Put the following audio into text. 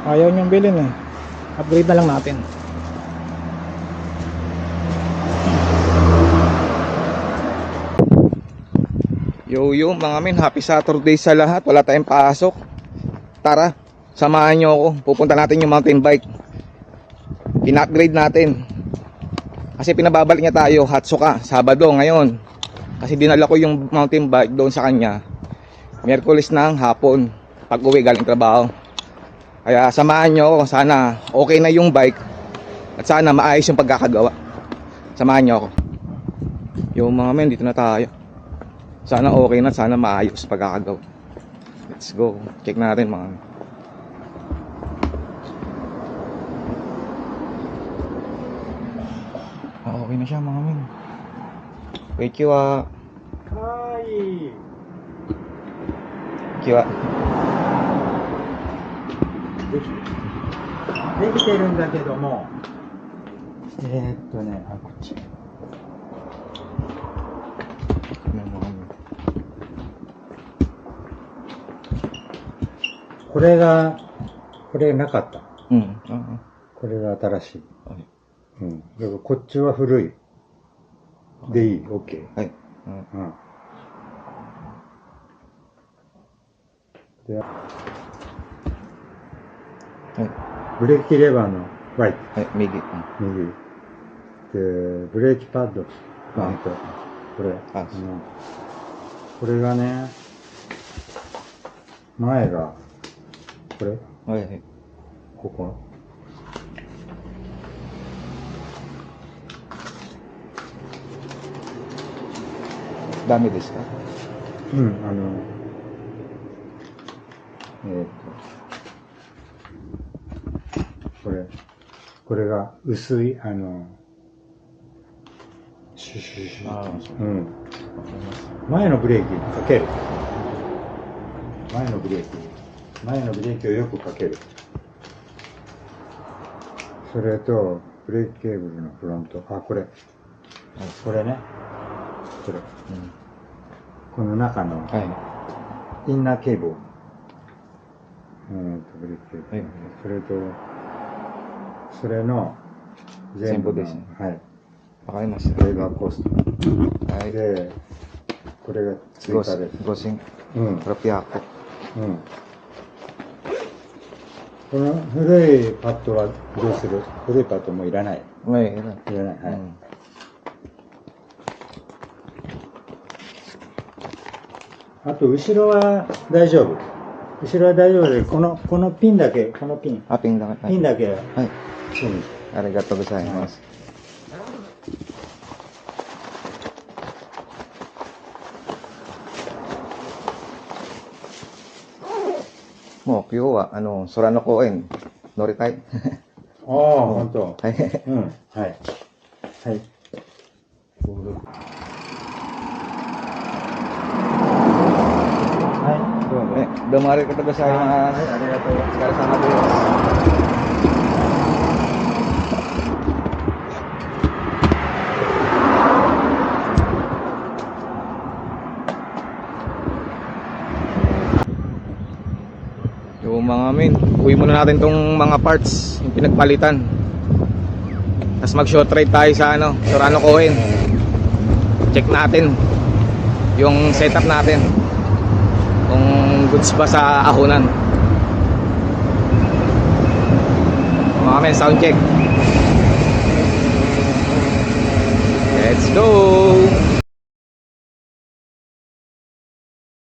Ayaw niyang bilhin eh. Upgrade na lang natin. Yo mga men, happy Saturday sa lahat. Wala tayong pasok. Tara, samahan nyo ako. Pupunta natin yung mountain bike. Pina-upgrade natin. Kasi pinababalik niya tayo, Hatsuka, Sabado ngayon. Kasi dinala ko yung mountain bike doon sa kanya Miyerkules ng hapon, pag uwi galing trabaho. Kaya samahan nyo ako. Sana okay na yung bike at sana maayos yung pagkakagawa. Samahan nyo ako. Yung mga men, dito na tayo. Sana okay na, sana maayos pagkakagawa. Let's go, check natin mga men. Okay na siya mga men. Wait, kiwa. Hi. Kiwa. できてるんだけども、こっち。これなかった。これが新しい。だからこっちは古い。でいい、OK。はい。で、ブレーキレバーのライト。はい、右。右。で、ブレーキパッド。これ。これがね、前が、これ。はいはい。ここ。ダメですか？これが薄い、前のブレーキかける。前のブレーキをよくかける。それと、ブレーキケーブルのフロント。これね。これ。この中の、インナーケーブル。ブレーキケーブル。それと、それの全部ですね。はい。わかりました。レバーコスト。はい。で、これが追加です。5600。この古いパッドはどうする？古いパッドもいらない。いらない。はい。あと後ろは大丈夫。後ろは大丈夫で、このピンだけ、このピン。ピンだけ。ピンだけ。はい。ありがとうございます。もう今日は空の公園乗りたい。本当。はい。はい。はい。どうもありがとうございます。ありがとう。お疲れ様です。Yung mga men, uwi muna natin tong mga parts, yung pinagpalitan. Tapos mag-short ride tayo sa Sorano Cohen. Check natin yung setup natin. Kung goods ba sa ahonan. Mga men, sound check.